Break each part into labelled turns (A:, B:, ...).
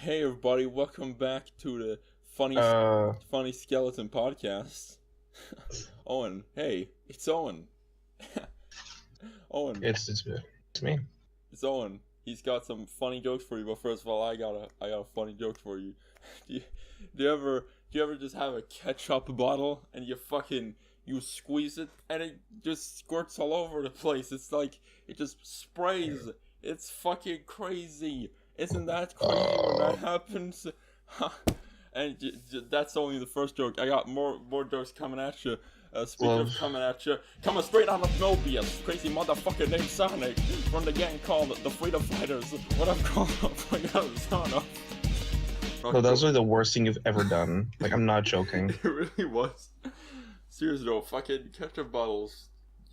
A: Hey everybody, welcome back to the funny funny skeleton podcast. Owen, hey, it's Owen. Owen,
B: it's me.
A: it's Owen. He's got some funny jokes for you, but first of all, I got a funny joke for you. Do you, do you ever just have a ketchup bottle and you squeeze it and it just squirts all over the place? It's like it just sprays. It's fucking crazy. Isn't that crazy when that happens? And that's only the first joke. I got more jokes coming at you. Speaking of coming at you, coming straight out of Mobius, crazy motherfucker named Sonic from the gang called the Freedom Fighters. What up, called Sonic?
B: No, that was really the worst thing you've ever done. Like, I'm not joking.
A: It really was. Seriously though, fucking ketchup bottles.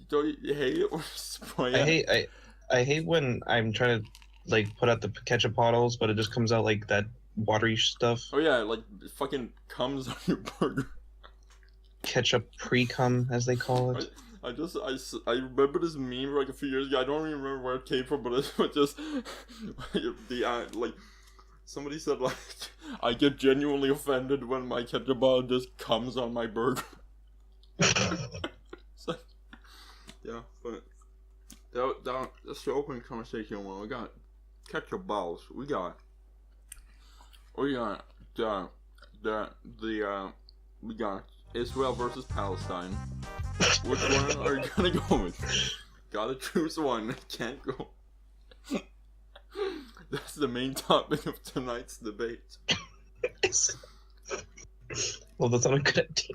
A: Don't you hate it or spray it?
B: I hate when I'm trying to like put out the ketchup bottles, but it just comes out like that watery stuff.
A: Oh yeah, like it fucking comes on your burger.
B: Ketchup pre-cum, as they call it.
A: I remember this meme like a few years ago. I don't even remember where it came from, but it was just like somebody said like I get genuinely offended when my ketchup bottle just comes on my burger. It's like, yeah, but that's the opening conversation. Well, we got ketchup bottles. We got we got Israel versus Palestine. Which one are you gonna go with? Gotta choose one. Can't go. That's the main topic of tonight's debate.
B: Well, that's not a good idea.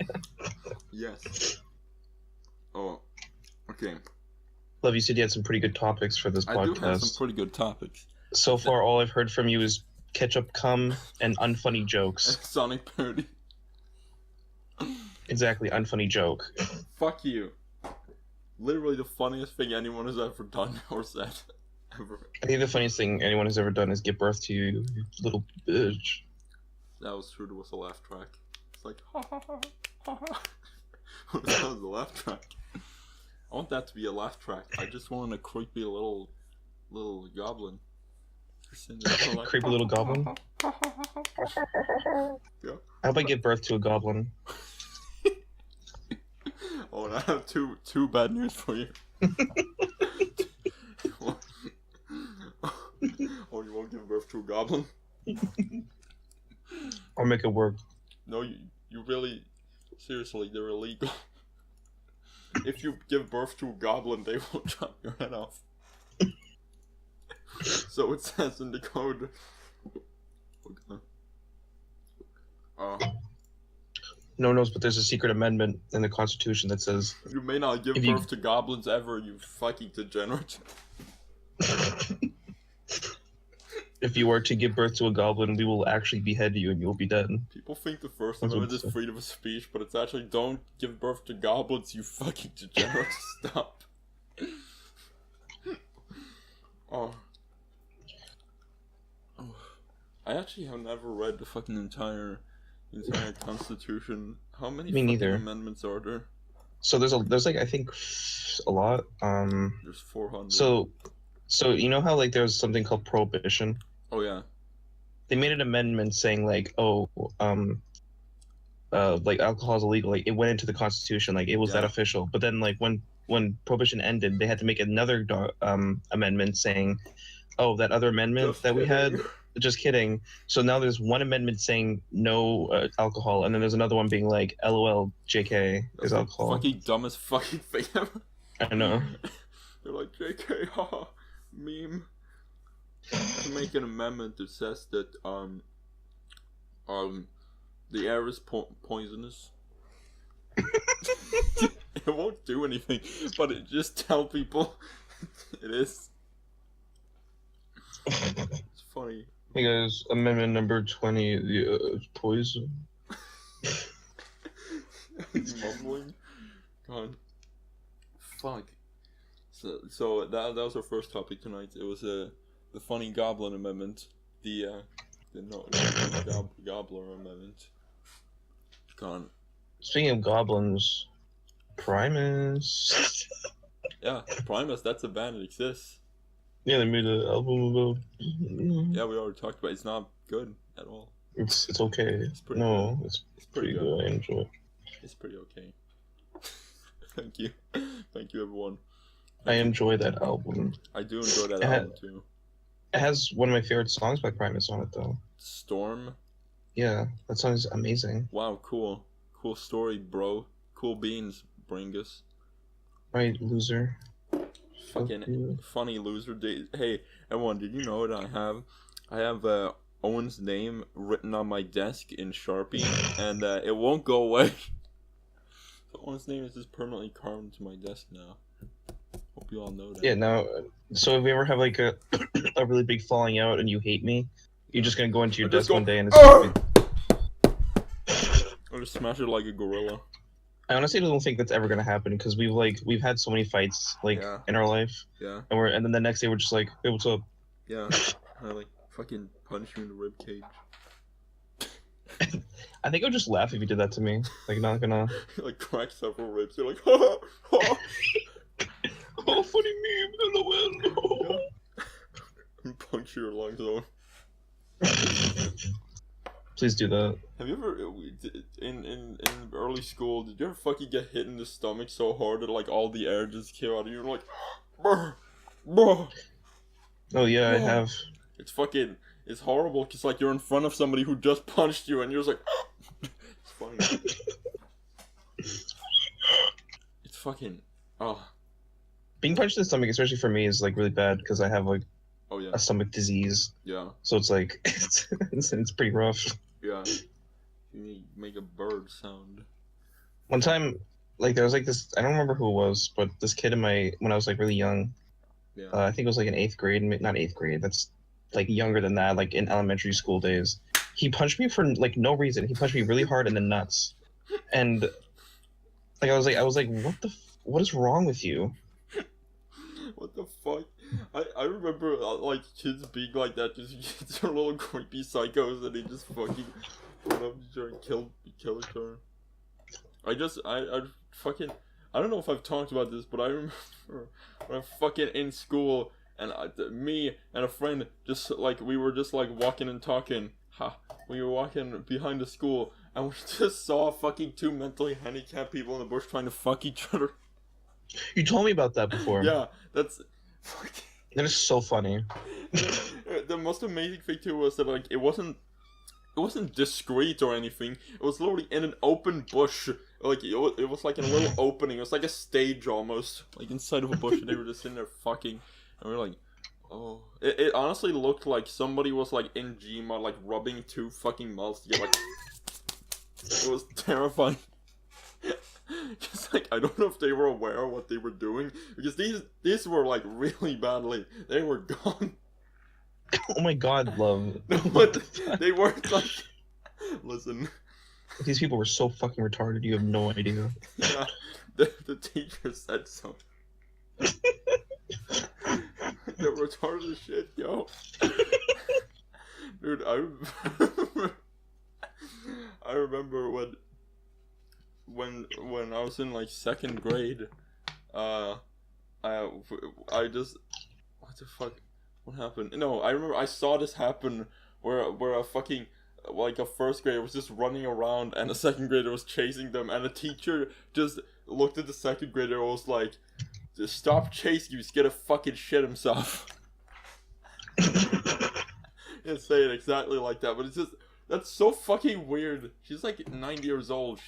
A: Yes. Oh, okay.
B: Love, you said you had some pretty good topics for this podcast.
A: I do have some pretty good topics.
B: So far, all I've heard from you is ketchup cum and unfunny jokes.
A: Sonic parody.
B: Exactly, unfunny joke.
A: Fuck you. Literally the funniest thing anyone has ever done or said. Ever.
B: I think the funniest thing anyone has ever done is give birth to you, you little bitch.
A: That was true. There was a laugh track. It's like, ha ha ha ha ha. That was a laugh track. I want that to be a laugh track. I just want a creepy little goblin. Like,
B: creepy little goblin?
A: Yeah.
B: How about I give birth to a goblin?
A: Oh, and I have two bad news for you. Oh, you won't give birth to a goblin?
B: I'll make it work.
A: No, you really, seriously, they're illegal. If you give birth to a goblin, they will chop your head off. So it says in the code.
B: No one knows, but there's a secret amendment in the Constitution that says
A: you may not give birth to goblins ever, you fucking degenerate.
B: If you are to give birth to a goblin, we will actually behead you and you will be dead.
A: People think the First Amendment is freedom of speech, but it's actually don't give birth to goblins, you fucking degenerate. Stop. Oh. I actually have never read the fucking entire Constitution. How many amendments are there?
B: So there's like I think a lot.
A: There's 400.
B: So you know how like there's something called prohibition?
A: Oh yeah.
B: They made an amendment saying like like alcohol is illegal. Like it went into the Constitution. Like it was that official. But then like when prohibition ended, they had to make another amendment saying, oh, that other amendment we had. Just kidding. So now there's one amendment saying no alcohol, and then there's another one being like, LOL, JK, is alcohol.
A: Fucking dumbest fucking thing ever.
B: I know.
A: They're like, JK, haha, meme. To make an amendment that says that the air is poisonous. It won't do anything, but it just tell people it is. It's funny.
B: Hey guys, amendment number 20, the poison.
A: He's mumbling. God. Fuck. So that was our first topic tonight. It was the funny Goblin amendment. The Gobbler amendment. God.
B: Speaking of goblins, Primus.
A: Yeah, Primus, that's a band that exists.
B: Yeah, they made an album about...
A: Yeah, we already talked about it. It's not good. at all.
B: It's okay.
A: It's pretty
B: No,
A: good.
B: it's
A: It's pretty
B: pretty
A: good.
B: good. I enjoy it.
A: It's pretty okay. Thank you. Thank you, everyone.
B: I
A: Thank you.
B: enjoy that album.
A: I do enjoy that
B: It ha-
A: album too.
B: It has one of my favorite songs by Primus on it, though.
A: Storm.
B: Yeah, that song is amazing.
A: Wow, cool. Cool story, bro. Cool beans, Bringus.
B: Right, loser.
A: Fucking
B: you.
A: funny loser. Hey, everyone, did you know that I have Owen's name written on my desk in Sharpie, and it won't go away. So Owen's name is just permanently carved into my desk now. Hope you all know that.
B: Yeah, no. So if we ever have like a a really big falling out and you hate me, you're just gonna go into your desk one day and it's gonna be...
A: Or just smash it like a gorilla.
B: I honestly don't think that's ever gonna happen because we've had so many fights in our life.
A: Yeah.
B: And then the next day we're just like, hey, what's up?
A: Yeah. I like fucking punch you in the rib cage.
B: I think I would just laugh if you did that to me. Like not gonna.
A: Like crack several ribs. You're like, ha ha.
B: Oh, funny meme. LOL.
A: And puncture your lungs on.
B: Please do that.
A: Have you ever in early school? Did you ever fucking get hit in the stomach so hard that like all the air just came out? And you're like, brr, brr.
B: Oh yeah, I have.
A: It's horrible because like you're in front of somebody who just punched you and you're just like, it's funny. It's fucking, oh.
B: Being punched in the stomach, especially for me, is like really bad because I have like a stomach disease.
A: Yeah.
B: So it's like it's pretty rough.
A: Yeah. You make a bird sound.
B: One time, like there was like this. I don't remember who it was, but this kid when I was like really young.
A: Yeah.
B: I think it was like in 8th grade, not 8th grade. That's like younger than that, like in elementary school days. He punched me for like no reason. He punched me really hard in the nuts, and like I was like, what is wrong with you?
A: What the fuck? I remember like kids being like that. Just kids are little creepy psychos and they just fucking run up to each other and kill each other. I fucking I don't know if I've talked about this, but I remember when I'm fucking in school and me and a friend just like we were just like walking and talking. We were walking behind the school and we just saw fucking 2 mentally handicapped people in the bush trying to fuck each other.
B: You told me about that before.
A: Yeah, that's fucking...
B: That is so funny.
A: The most amazing thing too was that like it wasn't discreet or anything. It was literally in an open bush. Like it was like in a little opening. It was like a stage almost, like inside of a bush, and they were just sitting there fucking. And we were like, oh, it honestly looked like somebody was like in Gmod, like rubbing 2 fucking mouths together. Like, it was terrifying. Just like I don't know if they were aware of what they were doing because these were like really badly. They were gone.
B: Oh my god, love.
A: No, but they weren't like. Listen.
B: These people were so fucking retarded. You have no idea.
A: Yeah, the teacher said so. They're retarded as shit, yo. Dude, I remember when I was in like 2nd grade, I just what the fuck. What happened? No, I remember I saw this happen where a fucking like a 1st grader was just running around and a 2nd grader was chasing them and the teacher just looked at the 2nd grader and was like, just stop chasing you, he's gonna fucking shit himself. Didn't say it exactly like that, but it's just that's so fucking weird. She's like 9 years old.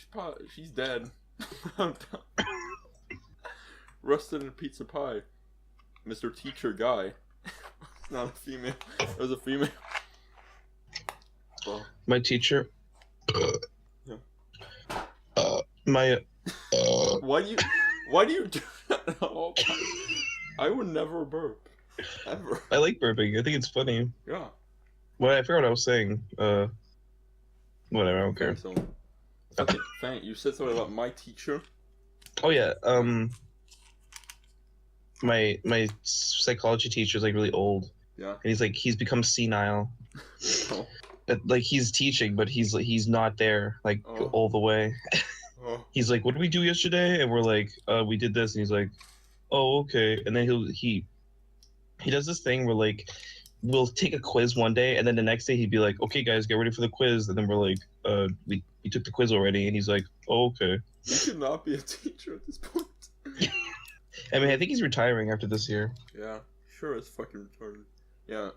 A: She's dead. Rusted in a pizza pie. Mr. Teacher Guy. It's not a female. It was a female. Well.
B: My teacher.
A: Yeah. Why do you do that at all? I would never burp. Ever.
B: I like burping. I think it's funny.
A: Yeah.
B: Well, I forgot what I was saying. Whatever, I don't care.
A: So, okay, thank you. Said something about my teacher.
B: Oh yeah, my psychology teacher is like really old.
A: Yeah.
B: And he's become senile.
A: Oh.
B: Like he's teaching, but he's not there like all the way.
A: Oh.
B: He's like, "What did we do yesterday?" And we're like, "We did this." And he's like, "Oh, okay." And then he does this thing where like we'll take a quiz one day, and then the next day he'd be like, "Okay, guys, get ready for the quiz." And then we're like, we took the quiz already," and he's like, "Oh, okay."
A: You should not be a teacher at this point.
B: I mean, I think he's retiring after this year.
A: Yeah, sure, it's fucking retarded. Yeah.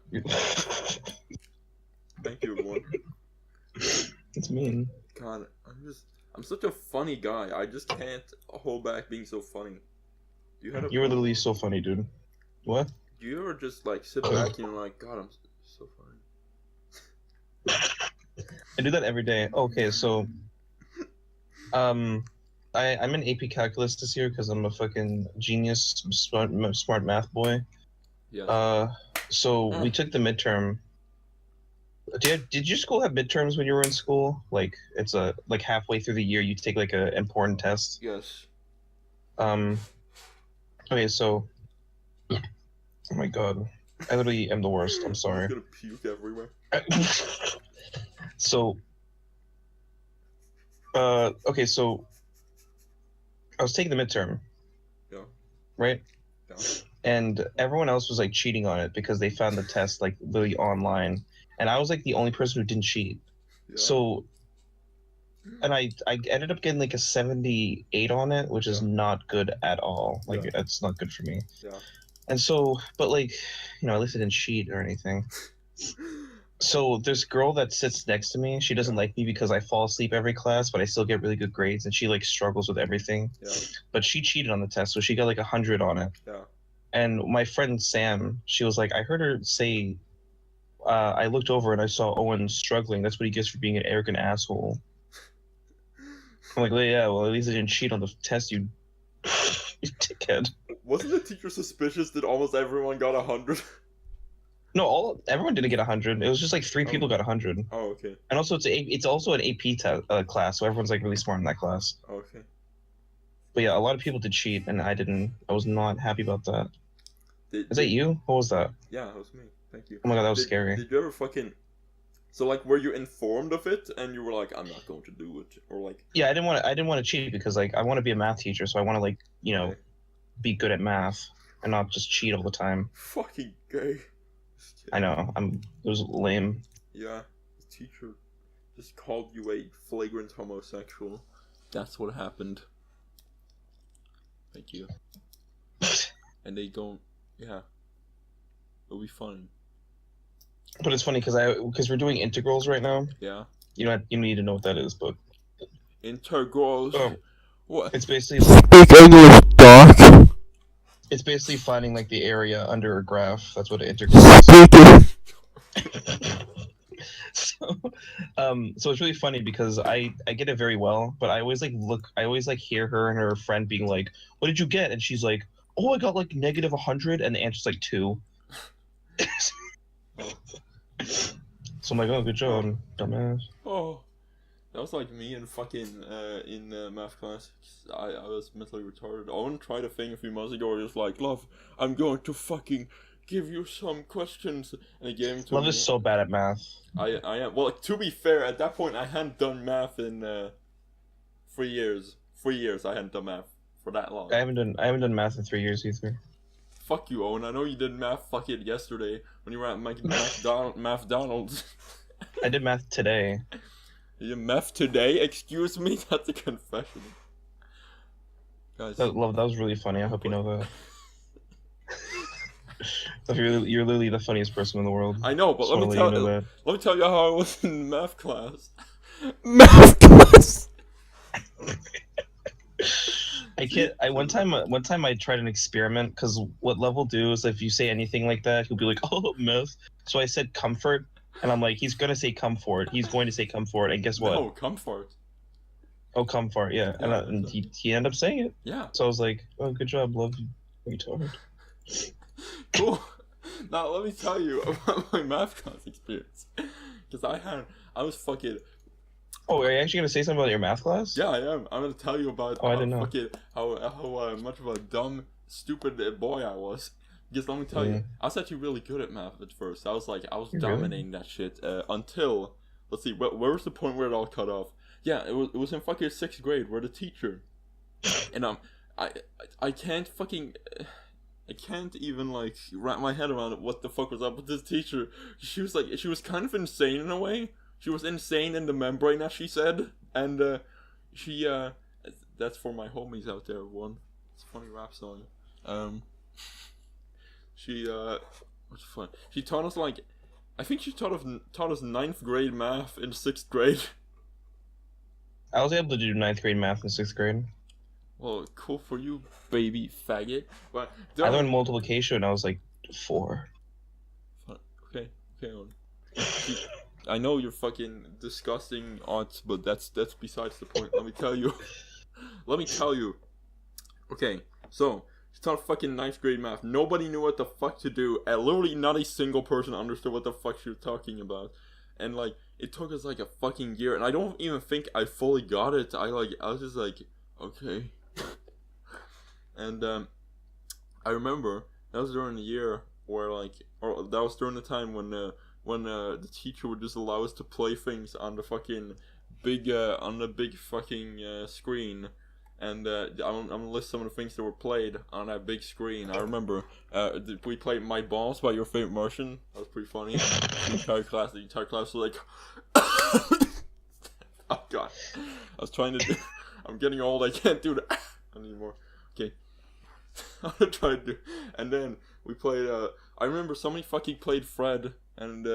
A: Thank you, everyone.
B: It's mean.
A: God, I'm such a funny guy. I just can't hold back being so funny.
B: You were literally so funny, dude. What?
A: Do you ever just like sit back and you're like, God, I'm so funny?
B: I do that every day. Okay, so, I'm in AP Calculus this year because I'm a fucking genius, smart math boy.
A: Yeah.
B: So we took the midterm. Did your school have midterms when you were in school? Like it's like halfway through the year you take like a important test.
A: Yes.
B: Okay, so. Oh my god, I literally am the worst. I'm sorry.
A: I'm gonna puke everywhere.
B: So. Okay, so. I was taking the midterm.
A: Yeah.
B: Right.
A: Yeah.
B: And everyone else was like cheating on it because they found the test like literally online, and I was like the only person who didn't cheat.
A: Yeah.
B: So, and I ended up getting like a 78 on it, which is not good at all. Like it's not good for me.
A: Yeah.
B: And so, but like, at least I didn't cheat or anything. So this girl that sits next to me, she doesn't like me because I fall asleep every class, but I still get really good grades, and she like struggles with everything.
A: Yeah.
B: But she cheated on the test, so she got like 100 on it.
A: Yeah.
B: And my friend Sam, she was like, I heard her say, I looked over and I saw Owen struggling. That's what he gets for being an arrogant asshole. I'm like, well, yeah, well, at least I didn't cheat on the test, you dickhead.
A: Wasn't the teacher suspicious that almost everyone got 100?
B: No, everyone didn't get 100. It was just like 3 people got 100.
A: Oh, okay.
B: And also, it's also an AP class, so everyone's like really smart in that class.
A: Okay.
B: But yeah, a lot of people did cheat, and I didn't. I was not happy about that. Is that you? What was that?
A: Yeah, that was me. Thank you.
B: Oh my god, that was scary.
A: Did you ever fucking... So, like, were you informed of it, and you were like, I'm not going to do it? Or like...
B: Yeah, I didn't want to cheat because, like, I want to be a math teacher, so I want to, like, be good at math and not just cheat all the time.
A: Fucking gay.
B: I know. It was lame.
A: Yeah, the teacher just called you a flagrant homosexual. That's what happened. Thank you. And they don't... Yeah. It'll be fun.
B: But it's funny because we're doing integrals right now.
A: Yeah.
B: You don't need to know what that is, but
A: integrals. What?
B: It's basically speak
A: English, Doc.
B: It's basically finding like the area under a graph. That's what an integral is. So it's really funny because I get it very well, but I always hear her and her friend being like, "What did you get?" And she's like, "Oh, I got like negative 100," and the answer's like 2. So I'm like, "Oh, good job, dumbass."
A: Oh, that was like me and fucking in math class. I was mentally retarded. Owen tried a thing a few months ago where he was like, "Love, I'm going to fucking give you some questions," and he gave him to me.
B: Love is so bad at math.
A: I am. Well, to be fair, at that point I hadn't done math in 3 years. 3 years I hadn't done math for that long.
B: I haven't done math in 3 years either.
A: Fuck you, Owen. I know you did math fucking yesterday when you were at McDonald's.
B: I did math today.
A: You math today? Excuse me? That's a confession. Guys.
B: Love, that was really funny. I hope you know that. You're literally the funniest person in the world.
A: I know, but let me tell you how I was in math class.
B: One time I tried an experiment because what Love will do is if you say anything like that, he'll be like, "Oh, math." So I said comfort, and I'm like, he's gonna say comfort. He's going to say comfort, and guess what?
A: No, comfort.
B: Oh, comfort, yeah. And he ended up saying it.
A: Yeah.
B: So I was like, "Oh, good job, Love. Retard."
A: Cool. Now let me tell you about my math class experience, because I was fucking.
B: Oh, are you actually gonna say something about your math class?
A: Yeah, I am. I'm gonna tell you about
B: I didn't know.
A: how much of a dumb, stupid boy I was. Because let me tell you, I was actually really good at math at first. I was dominating that shit until, let's see, where was the point where it all cut off? Yeah, it was in fucking 6th grade where the teacher, and I can't fucking I can't even like wrap my head around it. What the fuck was up with this teacher? She was kind of insane in a way. She was insane in the membrane, as she said, and she that's for my homies out there. One, it's a funny rap song. She what's fun? She taught us like, I think she taught us 9th grade math in 6th grade.
B: I was able to do 9th grade math in 6th grade.
A: Well, cool for you, baby faggot. But
B: I learned multiplication when I was like 4.
A: Okay. I know you're fucking disgusting odds, but that's besides the point. Let me tell you. Okay, so she taught fucking 9th grade math. Nobody knew what the fuck to do. And literally not a single person understood what the fuck she was talking about. And like, it took us like a fucking year, and I don't even think I fully got it. I was just like, okay. And I remember that was during the year where like, or that was during the time when the teacher would just allow us to play things on the fucking big fucking screen. And I'm gonna list some of the things that were played on that big screen. I remember we played My Balls by Your Favorite Martian. That was pretty funny. The entire class was like, oh god. I was trying to do. I'm getting old. I can't do that anymore. Okay. I'm gonna try to do. And then we played. I remember somebody fucking played Fred, and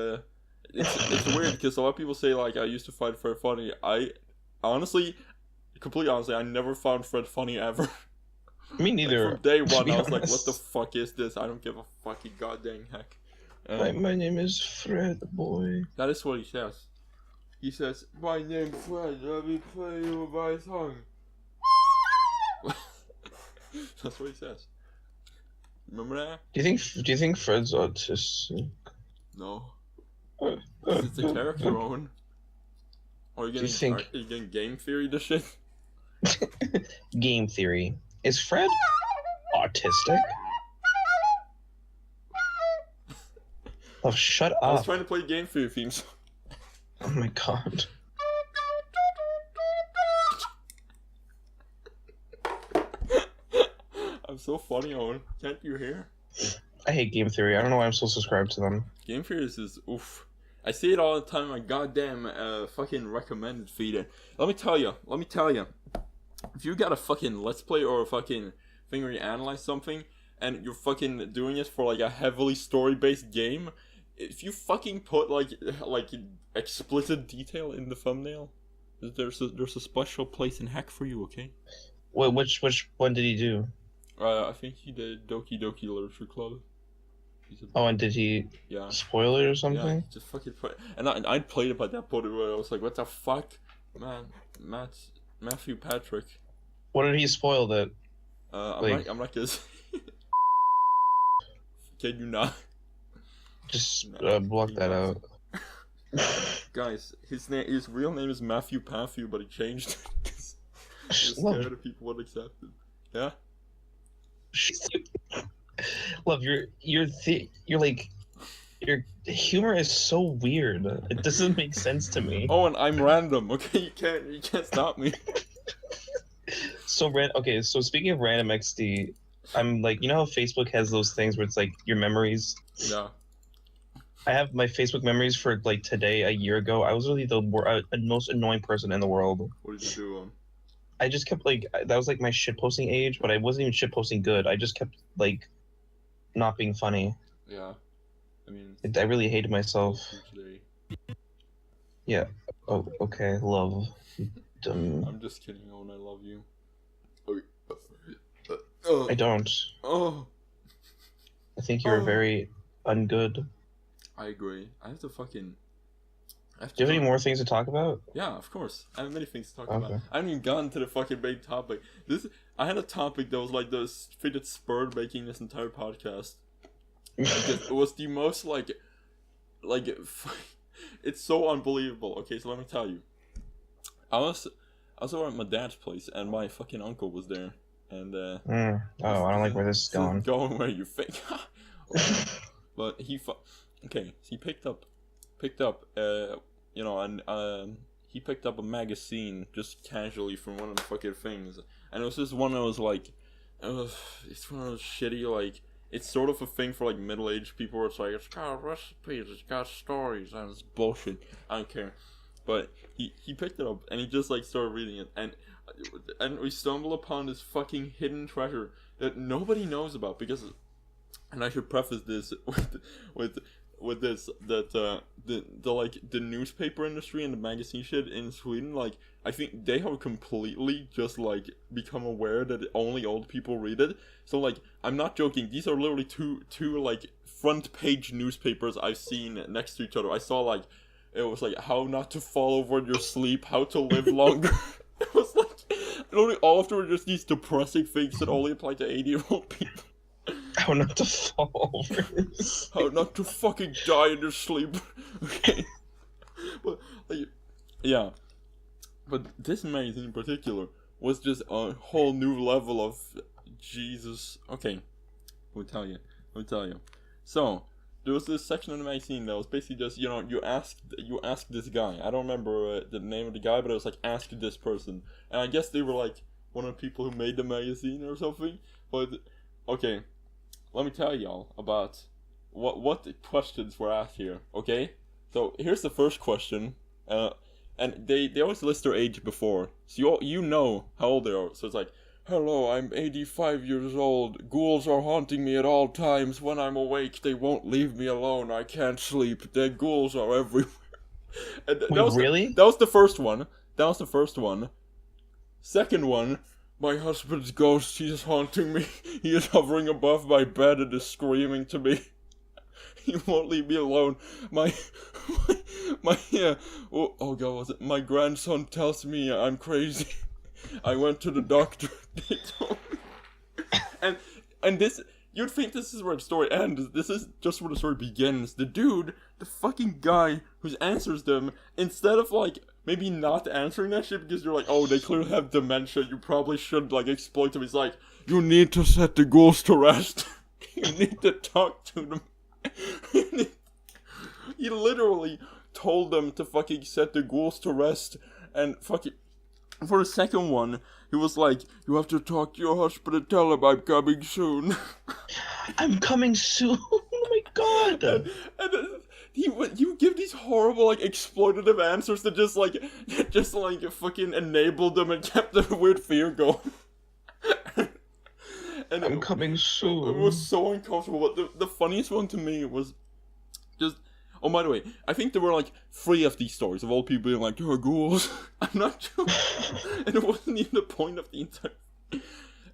A: it's weird because a lot of people say like I used to find Fred funny. I honestly. Completely honestly, I never found Fred funny ever.
B: Me neither.
A: Like, from day one, I was like, what the fuck is this? I don't give a fucking goddamn heck.
B: My name is Fred, boy.
A: That is what he says. He says, my name's Fred, let me play you my song. That's what he says. Remember that?
B: Do you think Fred's autistic?
A: No. It's a character, Owen. Are you getting game theory this shit?
B: Game theory. Is Fred autistic? Oh, shut up.
A: I was trying to play game theory themes.
B: Oh my god.
A: I'm so funny, Owen. Can't you hear?
B: I hate game theory. I don't know why I'm still subscribed to them.
A: Game theory is oof. I see it all the time on my goddamn fucking recommended feed. Let me tell you. If you got a fucking Let's Play or a fucking thing where you analyze something, and you're fucking doing it for like a heavily story-based game, if you fucking put like explicit detail in the thumbnail, there's a special place in heck for you, okay?
B: Wait, which one did he do?
A: I think he did Doki Doki Literature Club.
B: Oh, and did he spoil it or something?
A: Yeah, just fucking play. And I'd played it by that point where I was like, what the fuck? Man, Matthew Patrick.
B: What did he spoil that?
A: I'm not gonna say. Can you not?
B: Just block that out.
A: Guys, his real name is Matthew Patthew, but he changed it. He's scared of people would accept it. Yeah?
B: Love, your humor is so weird. It doesn't make sense to me.
A: Oh, and I'm random. Okay, you can't stop me.
B: So speaking of random XD, I'm like, you know how Facebook has those things where it's like your memories?
A: Yeah.
B: I have my Facebook memories for like today, a year ago. I was really the most annoying person in the world.
A: What did you do?
B: I just kept like, that was like my shitposting age, but I wasn't even shitposting good. I just kept like not being funny.
A: Yeah. I mean,
B: I really hated myself. Yeah. Oh, okay. Love. Dumb.
A: I'm just kidding, Owen. I love you.
B: I don't.
A: Oh.
B: I think you're very ungood.
A: I agree. I have to fucking...
B: Do you have any more things to talk about?
A: Yeah, of course. I have many things to talk about. I haven't even gotten to the fucking main topic. I had a topic that was like the thing that spurred making this entire podcast. It was the most like it's so unbelievable. Okay, so let me tell you. I was over at my dad's place and my fucking uncle was there. And
B: Oh, I don't like where this is going.
A: Going where you think. But he picked up and he picked up a magazine just casually from one of the fucking things, and it was just one that was like, it's one of those shitty like it's sort of a thing for like middle-aged people where it's like it's got recipes, it's got stories, and it's bullshit. I don't care. But he picked it up and he just like started reading it, and we stumble upon this fucking hidden treasure that nobody knows about because, and I should preface this with this that the newspaper industry and the magazine shit in Sweden, like I think they have completely just like become aware that only old people read it. So like I'm not joking, these are literally two like front page newspapers I've seen next to each other. I saw like it was like how not to fall over in your sleep, how to live longer. It was like literally all of them were just these depressing things that only apply to 80-year-old people.
B: How not to fall over this.
A: How not to fucking die in your sleep. Okay. But like, yeah. But this magazine in particular was just a whole new level of Jesus. Okay, let me tell you. So there was this section of the magazine that was basically just you ask this guy. I don't remember the name of the guy, but it was like ask this person, and I guess they were like one of the people who made the magazine or something. But okay, let me tell y'all about what the questions were asked here. Okay, so here's the first question. And they always list their age before, so you know how old they are. So it's like, hello, I'm 85 years old. Ghouls are haunting me at all times. When I'm awake, they won't leave me alone. I can't sleep. The ghouls are everywhere. And
B: Really?
A: That was the first one. Second one, my husband's ghost, he is haunting me. He is hovering above my bed and is screaming to me. He won't leave me alone. My oh god, was it? My grandson tells me I'm crazy. I went to the doctor. They told me. And this, you'd think this is where the story ends. This is just where the story begins. The dude, the fucking guy who answers them, instead of like maybe not answering that shit because you're like, oh, they clearly have dementia. You probably should like exploit them. He's like, you need to set the ghouls to rest. You need to talk to them. He literally told them to fucking set the ghouls to rest, and fucking for the second one he was like, you have to talk to your husband and tell him I'm coming soon.
B: I'm coming soon. Oh my god.
A: And you give these horrible like exploitative answers that just like fucking enabled them and kept the weird fear going. And
B: I'm coming soon.
A: It was so uncomfortable. But the funniest one to me was just. Oh, by the way, I think there were like 3 of these stories of old people being like, "There are ghouls." I'm not sure, and it wasn't even the point of the entire.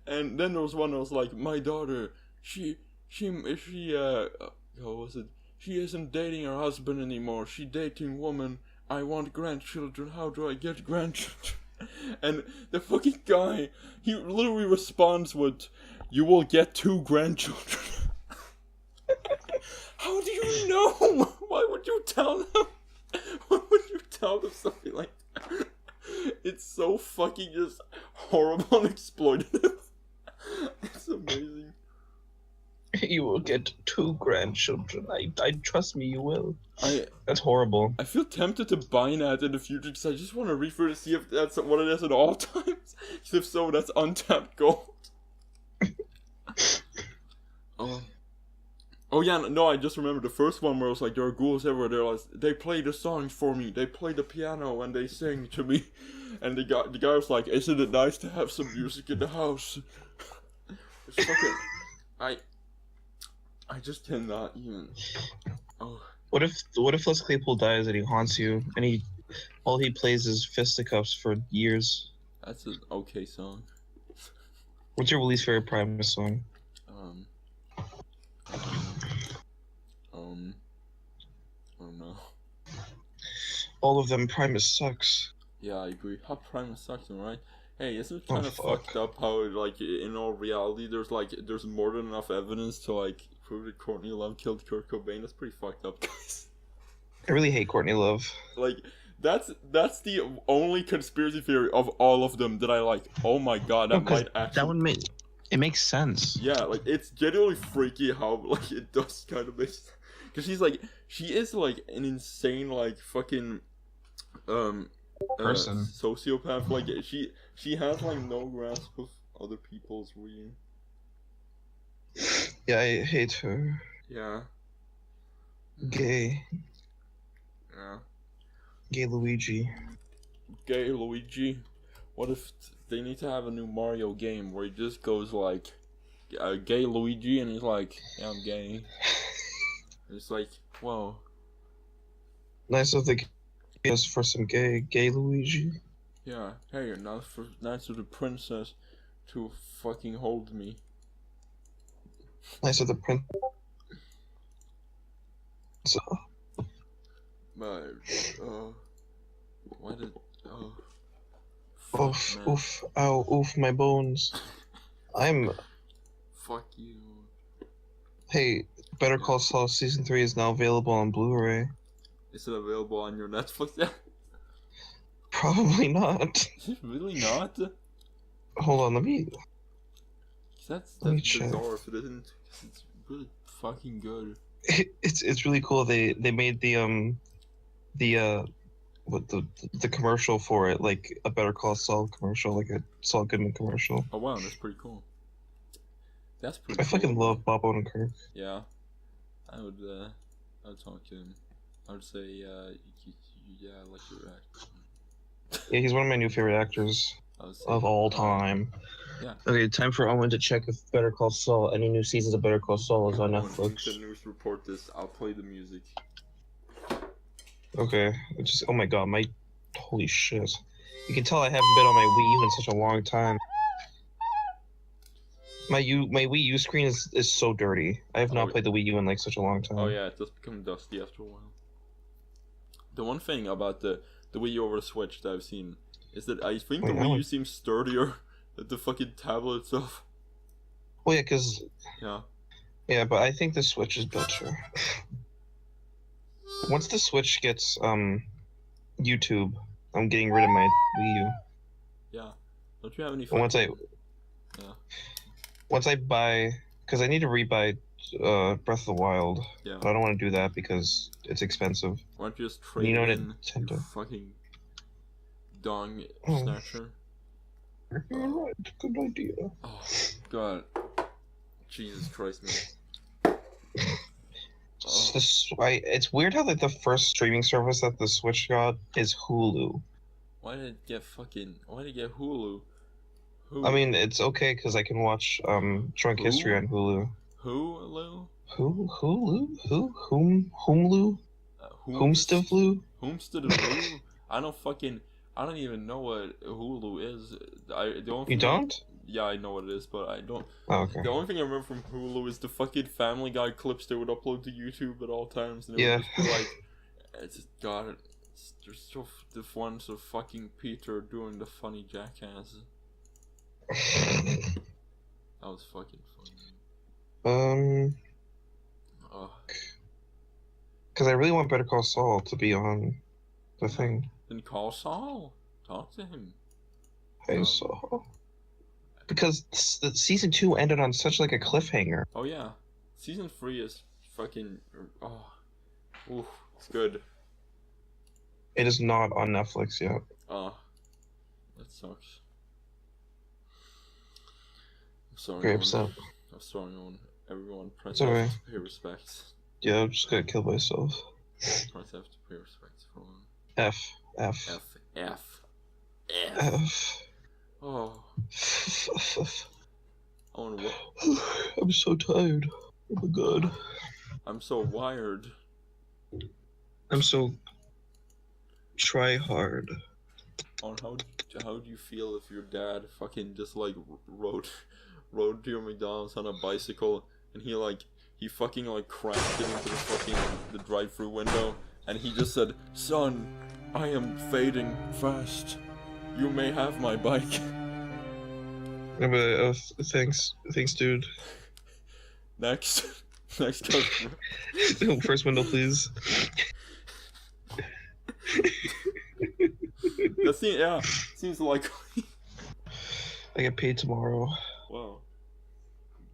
A: And then there was one that was like, "My daughter, how was it? She isn't dating her husband anymore. She's dating woman. I want grandchildren. How do I get grandchildren?" And the fucking guy, he literally responds with, "You will get 2 grandchildren." How do you know? Why would you tell them? Why would you tell them something like that? It's so fucking just horrible and exploitative. It's amazing.
B: You will get 2 grandchildren. I trust me, you will. That's horrible.
A: I feel tempted to buy that in the future because I just want to read through to see if that's what it is at all times. Because if so, that's untapped gold. Oh yeah, no, I just remember the first one where it was like, there are ghouls everywhere. They play the songs for me. They play the piano and they sing to me. And the guy was like, isn't it nice to have some music in the house? It's fucking... I just cannot even... Oh.
B: What if Les Claypool dies and he haunts you and all he plays is fisticuffs for years?
A: That's an okay song.
B: What's your least favorite Primus song?
A: I don't know.
B: All of them. Primus sucks.
A: Yeah, I agree. How Primus sucks, right? Hey, isn't it kind of fucked up how, like, in all reality, there's more than enough evidence to, like, prove that Courtney Love killed Kurt Cobain? That's pretty fucked up, guys.
B: I really hate Courtney Love.
A: Like, that's the only conspiracy theory of all of them that I like. Oh my god, that might actually...
B: That one it makes sense.
A: Yeah, like, it's genuinely freaky how, like, it does kind of make sense. Because she is, like, an insane, like, fucking,
B: person.
A: Sociopath. Like, she has, like, no grasp of other people's reading.
B: Yeah, I hate her.
A: Yeah.
B: Gay.
A: Yeah.
B: Gay Luigi.
A: Gay Luigi. What if they need to have a new Mario game where he just goes like, gay Luigi, and he's like, yeah, I'm gay. And it's like, whoa.
B: Nice of the gays for some gay Luigi.
A: Yeah. Hey, nice of the princess to fucking hold me.
B: Nice of the prince.
A: But, why did,
B: Oof,
A: man.
B: oof, ow, oof, my bones.
A: Fuck you.
B: Hey, Better Call Saul Season 3 is now available on Blu-ray.
A: Is it available on your Netflix yet?
B: Probably not.
A: Really not?
B: Hold on, let me
A: That's
B: check.
A: bizarre if it isn't. It's really fucking good.
B: It's really cool. They made the commercial for it, like a Better Call Saul commercial, like a Saul Goodman commercial.
A: Oh wow, that's pretty cool. That's pretty
B: I
A: cool.
B: fucking love Bob Odenkirk.
A: Yeah, I would talk to him. I would say, yeah, I like your act.
B: Yeah, he's one of my new favorite actors of all time.
A: Yeah.
B: Okay, time for Owen to check if Better Call Saul, any new seasons of Better Call Saul is on
A: Owen,
B: Netflix.
A: the news report this. I'll play the music.
B: Okay, oh my god, holy shit. You can tell I haven't been on my Wii U in such a long time. My Wii U screen is so dirty. I have not played the Wii U in like such a long time.
A: Oh yeah, it does become dusty after a while. The one thing about the Wii U over the Switch that I've seen is that I think the Wii U seems sturdier than the fucking tablet itself.
B: Well, yeah, cause
A: yeah,
B: but I think the Switch is better. Once the Switch gets YouTube, I'm getting rid of my Wii U.
A: Yeah, don't you have any?
B: Once I buy, because I need to rebuy Breath of the Wild.
A: Yeah.
B: But I don't want to do that because it's expensive.
A: Why don't you just trade in your fucking dong snatcher?
B: You're right. Good idea.
A: Oh god, Jesus Christ, man.
B: It's weird how like the first streaming service that the Switch got is Hulu.
A: Why did it get Hulu?
B: I mean, it's okay because I can watch Drunk History on Hulu.
A: Hulu?
B: Whomlu? Whomstivlu?
A: Whomstivlu? I don't even know what Hulu is.
B: You don't?
A: Yeah, I know what it is, but I don't.
B: Oh, okay.
A: The only thing I remember from Hulu is the fucking Family Guy clips they would upload to YouTube at all times, and it would just be like, there's so the ones of fucking Peter doing the funny jackass. That was fucking funny.
B: Because I really want Better Call Saul to be on the thing.
A: Then call Saul. Talk to him.
B: Hey, Saul. Because the season 2 ended on such like a cliffhanger.
A: Oh yeah, season 3 is fucking. Oof, it's good.
B: It is not on Netflix yet.
A: That sucks. I'm sorry.
B: Very upset.
A: I'm sorry, everyone.
B: It's alright.
A: Pay respects.
B: Yeah, I'm just gonna kill myself.
A: Price have to pay respects for one.
B: F.
A: Oh.
B: I'm so tired. Oh my god.
A: I'm so wired.
B: I'm so try hard.
A: How do you feel if your dad fucking just like rode to your McDonald's on a bicycle and he fucking like crashed it into the drive-through window and he just said, "Son, I am fading fast. You may have my bike."
B: Yeah, but, thanks, dude.
A: Next customer.
B: First window, please.
A: Seems likely.
B: I get paid tomorrow.
A: Wow.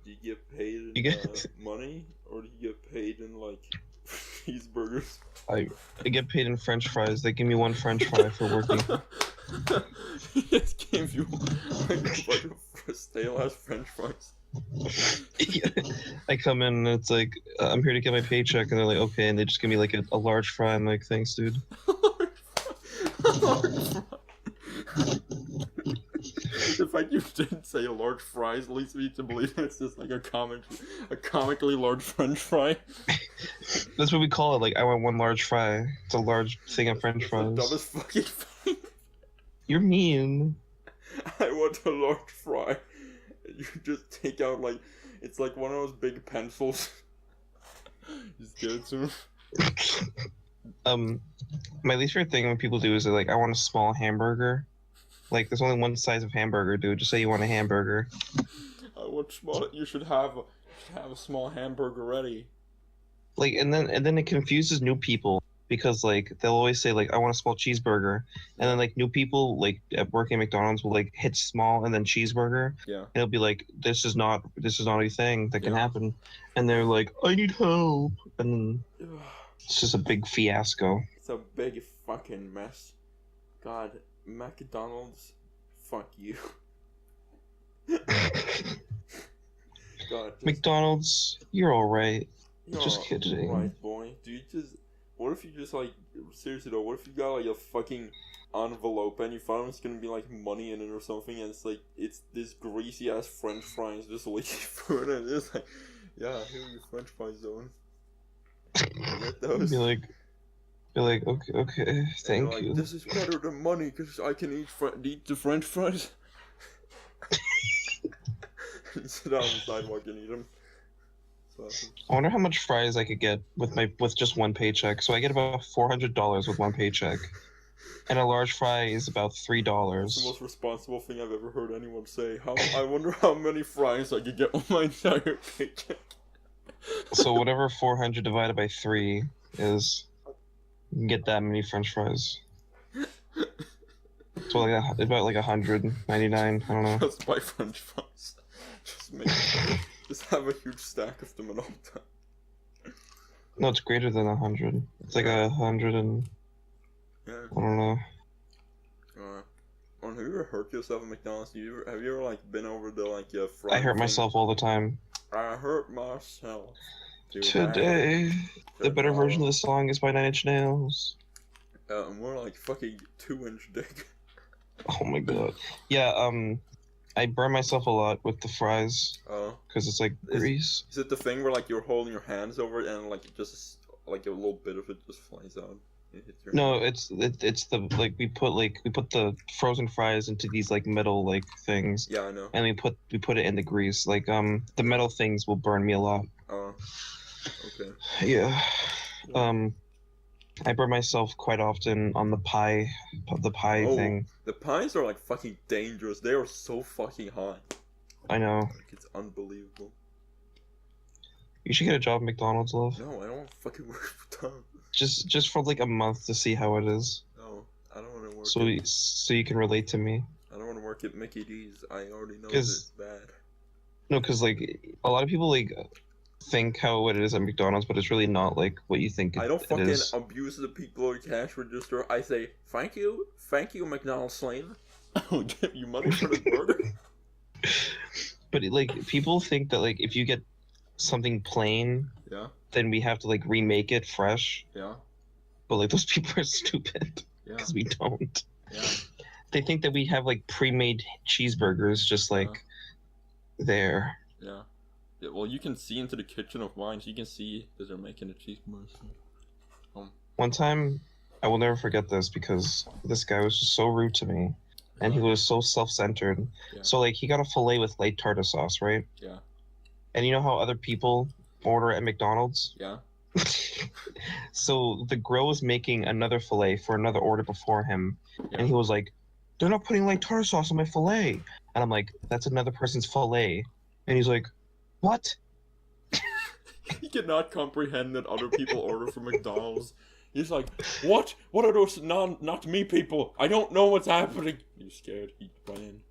A: Do you get paid in money, or do you get paid in like cheeseburgers?
B: I get paid in French fries. They give me one French fry for working.
A: He just gave you like fucking stale ass French fries.
B: I come in and it's like, I'm here to get my paycheck, and they're like, okay, and they just give me like a large fry. I'm like, thanks, dude.
A: The fact you didn't say a large fries leads me to believe it's just like a comically large French fry.
B: That's what we call it. Like, I want one large fry. It's a large thing of French
A: That's
B: fries.
A: the dumbest fucking thing.
B: You're mean.
A: I want a large fry. You just take out like it's like one of those big pencils. Just give it to me.
B: My least favorite thing when people do is they're like, I want a small hamburger. Like, there's only one size of hamburger, dude. Just say you want a hamburger.
A: I want small. You should have a small hamburger ready.
B: Like, and then it confuses new people because like they'll always say like, I want a small cheeseburger, and then like new people like at working at McDonald's will like hit small and then cheeseburger.
A: Yeah.
B: And it'll be like, this is not a thing that can happen, and they're like, I need help, and it's just a big fiasco.
A: It's a big fucking mess. God, McDonald's, fuck you. God,
B: McDonald's, you're alright.
A: You're
B: Just kidding.
A: Right, boy. Do you just? What if you just like seriously though? What if you got like a fucking envelope and you found it's gonna be like money in it or something, and it's like it's this greasy ass French fries just leaking through it, and it's like, yeah, here are your French fries, Owen. Get those.
B: Be like, okay, thank
A: like,
B: you.
A: This is better than money because I can eat the French fries. Sit down on the sidewalk and eat them.
B: I wonder how much fries I could get with just one paycheck. So I get about $400 with one paycheck, and a large fry is about $3.
A: It's the most responsible thing I've ever heard anyone say. I wonder how many fries I could get with my entire paycheck.
B: So whatever 400 divided by 3 is, you can get that many French fries. So like about like 199. I don't know.
A: Just buy French fries. Just have a huge stack of them at all time.
B: No, it's greater than 100. It's like 100 and...
A: Yeah.
B: I don't know.
A: Have you ever hurt yourself at McDonald's? Have you ever like been over the like fry?
B: I hurt myself all the time.
A: I hurt myself
B: today. The better version of the song is by 9 Inch Nails.
A: More like fucking 2-inch dick.
B: Oh my god. Yeah, I burn myself a lot with the fries. Oh. Because it's like grease.
A: Is it the thing where like you're holding your hands over it and like it just like a little bit of it just flies out?
B: No, it's the like we put the frozen fries into these like metal like things.
A: Yeah, I know.
B: And we put it in the grease. Like the metal things will burn me a lot.
A: Oh. Okay.
B: Yeah. I burn myself quite often on the pie thing.
A: The pies are like fucking dangerous. They are so fucking hot.
B: I know.
A: Like, it's unbelievable.
B: You should get a job at McDonald's, love.
A: No, I don't fucking work for them.
B: Just for like a month to see how it is.
A: No, I don't want to work.
B: So you can relate to me.
A: I don't want to work at Mickey D's. I already know it's bad.
B: No, because like a lot of people like think how it is at McDonald's, but it's really not like what you think it is.
A: I don't fucking abuse the people at the cash register. I say, thank you, McDonald's slave. I'll give you money for the burger.
B: But like people think that like if you get something plain,
A: yeah,
B: then we have to like remake it fresh.
A: Yeah.
B: But like those people are stupid. Yeah. Because we don't. Yeah. They think that we have like pre-made cheeseburgers just like there.
A: Yeah. Yeah, well, you can see into the kitchen of mine, so you can see that they're making a cheeseburger.
B: One time, I will never forget this because this guy was just so rude to me, and he was so self-centered. Yeah. So like, he got a fillet with light tartar sauce, right?
A: Yeah.
B: And you know how other people order at McDonald's?
A: Yeah.
B: So the grill was making another fillet for another order before him, and he was like, "They're not putting light tartar sauce on my fillet," and I'm like, "That's another person's fillet," and he's like, "What?"
A: He cannot comprehend that other people order from McDonald's. He's like, "What? What are those not me people? I don't know what's happening." He's scared. He ran.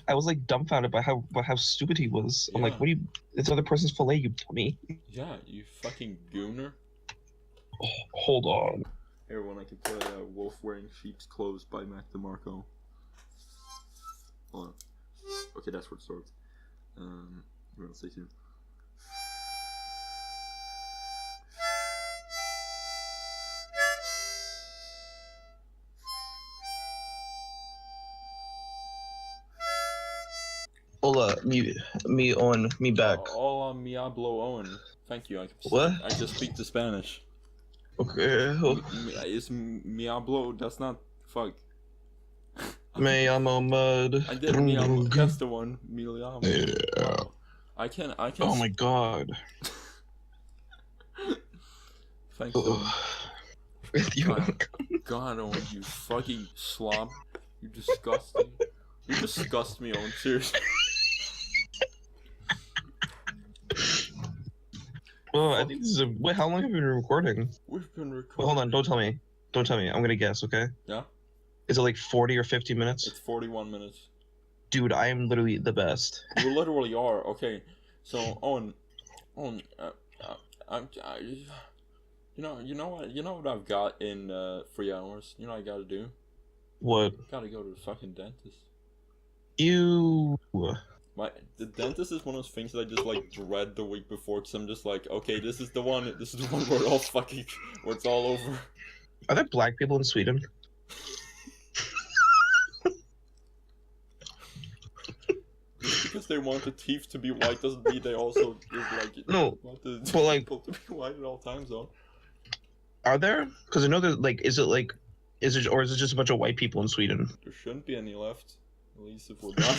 B: I was like dumbfounded by how stupid he was. I'm like, "What do you? It's another person's fillet, you dummy."
A: Yeah, you fucking gooner.
B: Oh, hold on.
A: Everyone, I can play Wolf Wearing Sheep's Clothes by Mac DeMarco. Hold on. Okay, that's where it starts. We're gonna stay tuned.
B: Hola, me back.
A: Hola, mi hablo Owen. Thank you.
B: What?
A: I just speak the Spanish.
B: Okay.
A: Is mi hablo? That's not fuck.
B: Me llamo Mud.
A: I did mi hablo. That's the one. Mi llamo.
B: Yeah.
A: Wow. I can.
B: Oh my god.
A: Thanks, Owen.
B: With you.
A: God, Owen, you fucking slob. You disgusting. You disgust me, Owen. Seriously.
B: Oh, I think this is wait, how long have we been recording?
A: We've been recording.
B: Well, hold on, don't tell me. Don't tell me. I'm gonna guess, okay?
A: Yeah?
B: Is it like 40 or 50 minutes?
A: It's 41 minutes.
B: Dude, I am literally the best.
A: You literally are. Okay. So, Owen, you know what I've got in 3 hours? You know what I gotta do?
B: What?
A: Gotta go to the fucking dentist.
B: You.
A: The dentist is one of those things that I just like dread the week before, because I'm just like, okay, this is the one where it all fucking, where it's all over.
B: Are there black people in Sweden?
A: Just because they want the teeth to be white doesn't mean they also just like
B: No,
A: want the
B: but like,
A: people to be white at all times, though.
B: Are there? Because I know there's like, is it or is it just a bunch of white people in Sweden?
A: There shouldn't be any left, at least if we're done.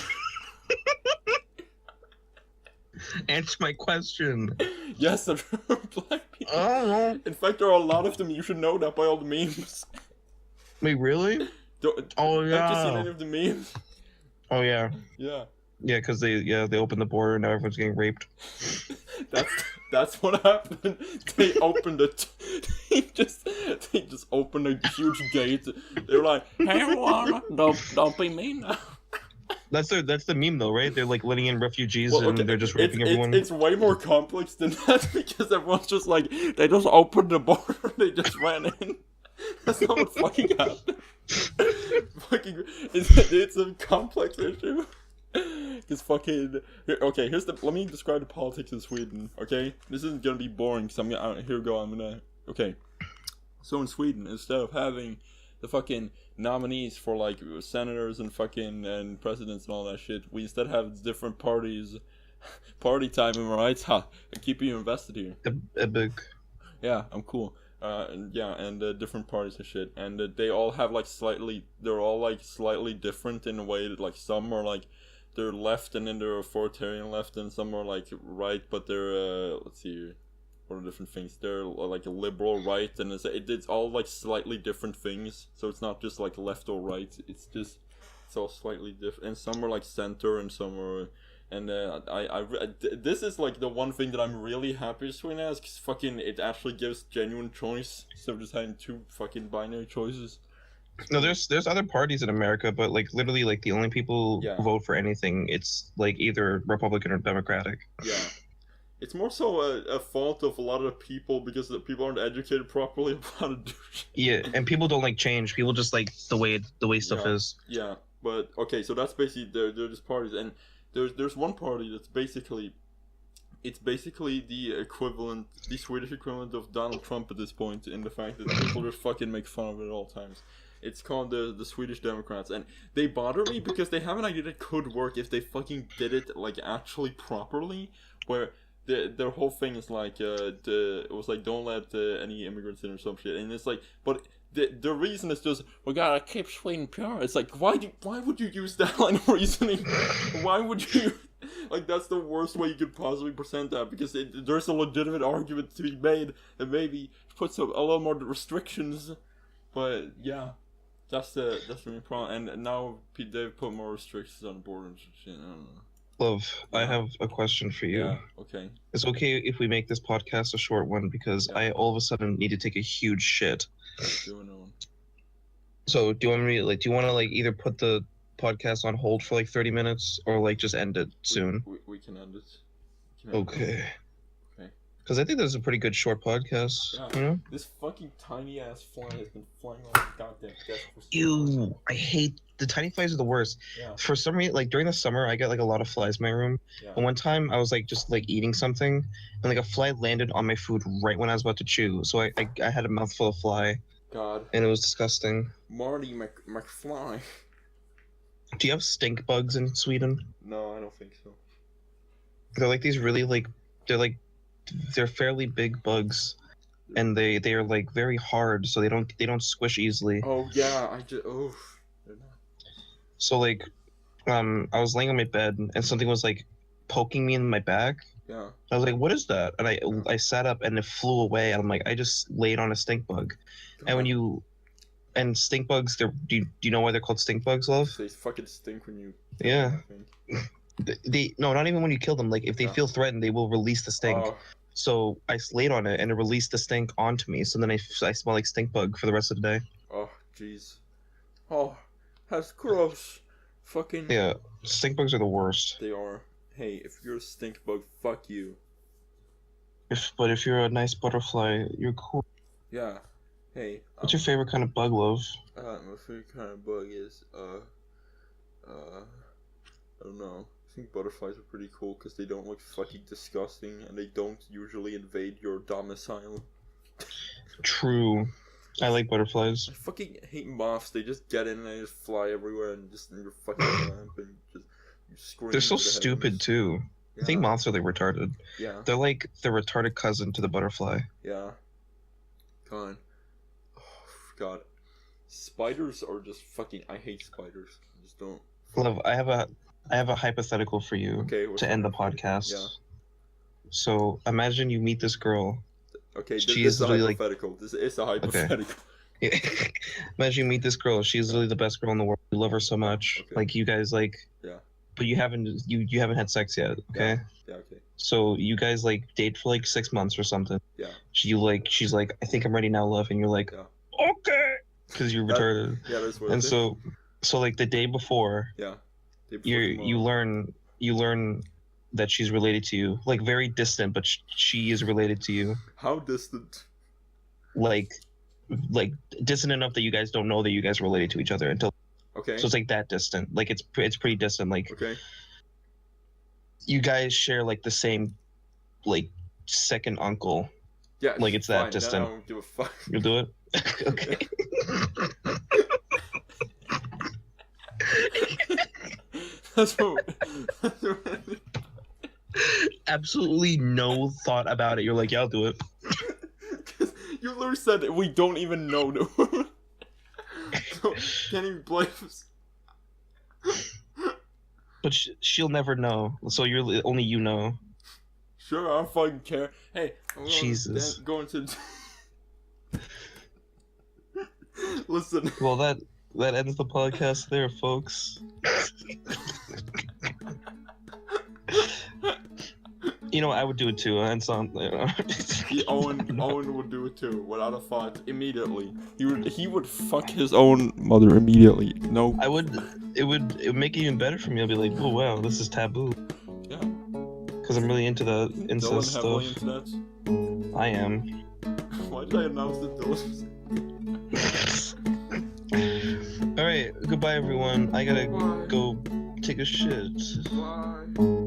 B: Answer my question.
A: Yes, there are black people.
B: Oh.
A: In fact, there are a lot of them. You should know that by all the memes.
B: Wait, really?
A: Oh
B: yeah.
A: Have you seen any of the memes?
B: Oh yeah.
A: Yeah.
B: Yeah, because they opened the border and now everyone's getting raped.
A: That's what happened. They opened it. They just opened a huge gate. They were like, "Hey, everyone, don't be mean now."
B: That's the meme though, right? They're like letting in refugees and they're just raping everyone.
A: It's way more complex than that, because everyone's just like, they just opened the border, they just ran in. That's not what fucking happened. It's a complex issue. Because fucking, okay, let me describe the politics of Sweden, okay? This isn't gonna be boring, because okay. So in Sweden, instead of having the fucking nominees for like senators and fucking and presidents and all that shit, we instead have different parties. Party time, am I right? Ha! I keep you invested here.
B: Epic.
A: Yeah, I'm cool. Different parties and shit, and they all have like they're all like slightly different in a way that like some are like they're left and then they're authoritarian left, and some are like right, but they're let's see here. What are different things? They're like a liberal right, and it's all like slightly different things. So it's not just like left or right. It's all slightly different. And some are like center, and some are. And this is like the one thing that I'm really happy Sweden has, because fucking it actually gives genuine choice instead of just having two fucking binary choices.
B: No, there's other parties in America, but like literally like the only people who vote for anything, it's like either Republican or Democratic.
A: Yeah. It's more so a fault of a lot of the people, because the people aren't educated properly about how to do shit.
B: Yeah, and people don't like change. People just like the way stuff is.
A: Yeah, but okay, so that's basically they're just parties, and there's one party that's basically the Swedish equivalent of Donald Trump at this point, in the fact that people just fucking make fun of it at all times. It's called the Swedish Democrats, and they bother me because they have an idea that could work if they fucking did it like actually properly, where their whole thing is like it was like, don't let any immigrants in or some shit, and it's like, but the reason is just, we gotta keep Sweden pure. It's like, why would you use that line of reasoning? Why would you, like, that's the worst way you could possibly present that, because there's a legitimate argument to be made that maybe puts a little more restrictions, but yeah, that's the main problem. And now they've put more restrictions on the border and shit. I don't know.
B: Love, I have a question for you.
A: Yeah, okay.
B: It's okay if we make this podcast a short one, because I all of a sudden need to take a huge shit. So do you want to either put the podcast on hold for like 30 minutes or like just end it soon?
A: We can end it.
B: Okay.
A: Okay.
B: Because I think this is a pretty good short podcast.
A: Yeah.
B: You know?
A: This fucking tiny ass fly has been flying on the goddamn desk for so long.
B: Ew! I hate the tiny flies are the worst.
A: Yeah.
B: For some reason, like during the summer, I get like a lot of flies in my room.
A: Yeah.
B: And one time, I was like just like eating something, and like a fly landed on my food right when I was about to chew. So I had a mouthful of fly.
A: God.
B: And it was disgusting.
A: Marty McFly.
B: Do you have stink bugs in Sweden?
A: No, I don't think so.
B: They're like these really like they're fairly big bugs, and they are like very hard, so they don't squish easily.
A: Oh yeah, they're not.
B: So like, I was laying on my bed and something was like poking me in my back.
A: Yeah.
B: I was like, "What is that?" And I sat up and it flew away. And I'm like, I just laid on a stink bug.
A: God.
B: And stink bugs, do you know why they're called stink bugs, love?
A: They fucking stink when you.
B: Yeah.
A: Them, I think.
B: They no, not even when you kill them. Like if they feel threatened, they will release the stink.
A: Oh.
B: So I laid on it and it released the stink onto me. So then I smell like stink bug for the rest of the day.
A: Oh jeez. Oh, that's gross. Fucking.
B: Yeah, stink bugs are the worst.
A: They are. Hey, if you're a stink bug, fuck you.
B: But if you're a nice butterfly, you're cool.
A: Yeah. Hey.
B: What's your favorite kind of bug, love?
A: My favorite kind of bug is I don't know. I think butterflies are pretty cool because they don't look fucking disgusting and they don't usually invade your domicile.
B: True. I like butterflies.
A: I fucking hate moths. They just get in and they just fly everywhere and just in your fucking lamp and just you scream.
B: They're so
A: into the
B: stupid
A: heavens.
B: too.
A: Yeah.
B: I think moths are like retarded.
A: Yeah.
B: They're like the retarded cousin to the butterfly.
A: Yeah. God. Oh, God. Spiders are just fucking. I hate spiders. I just don't.
B: Love, I have a hypothetical for you to end the podcast.
A: Yeah.
B: So imagine you meet this girl.
A: Okay,
B: She
A: this
B: is
A: is a
B: literally
A: hypothetical. This is a hypothetical.
B: Imagine you meet this girl. She's literally the best girl in the world. You love her so much.
A: Okay.
B: Like you guys like.
A: Yeah.
B: But you haven't had sex yet. Okay.
A: Yeah. Okay.
B: So you guys like date for like 6 months or something.
A: Yeah.
B: She's like, I think I'm ready now, love, and you're like,
A: Yeah.
B: okay, because you're retarded.
A: Yeah, that's what.
B: And so like the day before.
A: Yeah.
B: You learn that she's related to you, like very distant, but she is related to you.
A: How distant?
B: Like distant enough that you guys don't know that you guys are related to each other until.
A: Okay.
B: So it's like that distant. Like it's pretty distant. Like.
A: Okay.
B: You guys share like the same, like second uncle.
A: Yeah.
B: Like it's that distant.
A: I don't give a fuck.
B: You'll do it. Okay.
A: That's what.
B: Absolutely no thought about it. You're like, yeah, I'll do it.
A: You literally said that we don't even know. So, can't even blame us.
B: But she'll never know. So only you know.
A: Sure, I don't fucking care. Hey, I'm
B: Jesus.
A: going to. Listen.
B: Well, that ends the podcast there, folks. You know, I would do it too. And so,
A: Owen would do it too, without a thought, immediately. He would fuck his own mother immediately. No.
B: It would make it even better for me. I'll be like, oh wow, this is taboo.
A: Yeah.
B: Because I'm really into the incest stuff.
A: Heavily into that?
B: I am.
A: Why did I announce that Dylan?
B: Alright, goodbye everyone. I gotta
A: Bye.
B: go take a shit.
A: Bye.